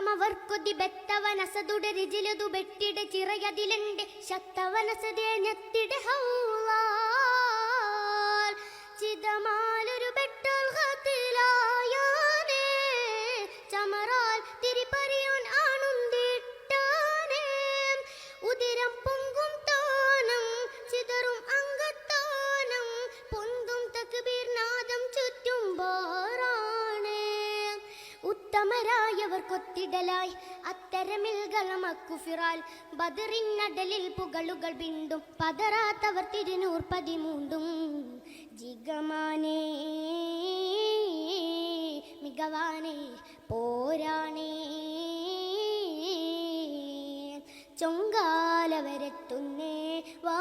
ശക്തമവർക്കൊതി ബെത്തവനസതുടെ രിജിലതു ബെട്ടിടെ ചിറയതിലുണ്ട് ശക്തവനസതേ ഞെത്തിടെ ഹൗലാൽ ചിതമാലൊരു ബെട്ടൽ ഹത്തിലായാനേ ചമറാൽ തിരിപ്പറിയോൻ ആണുന്തിട്ടാനേ ഉദിരം പൊങ്കും തോനം ചിതറും അംഗത്തോനം പൊന്തും തക്ബീർ നാദം ചുറ്റും ബാറാണേ ഉത്തമരായവർ കൊത്തിടലായി അത്തരമിൽ ഗളമക്കുഫിറാൽ ബദറിനടലിൽ പുകളുകൾ ബിണ്ടും പതറാത്തവർ 213 ജിഗമാനേ മികവാനേ പോരാണേ ചൊങ്കാലവരെത്തുന്നേ വാ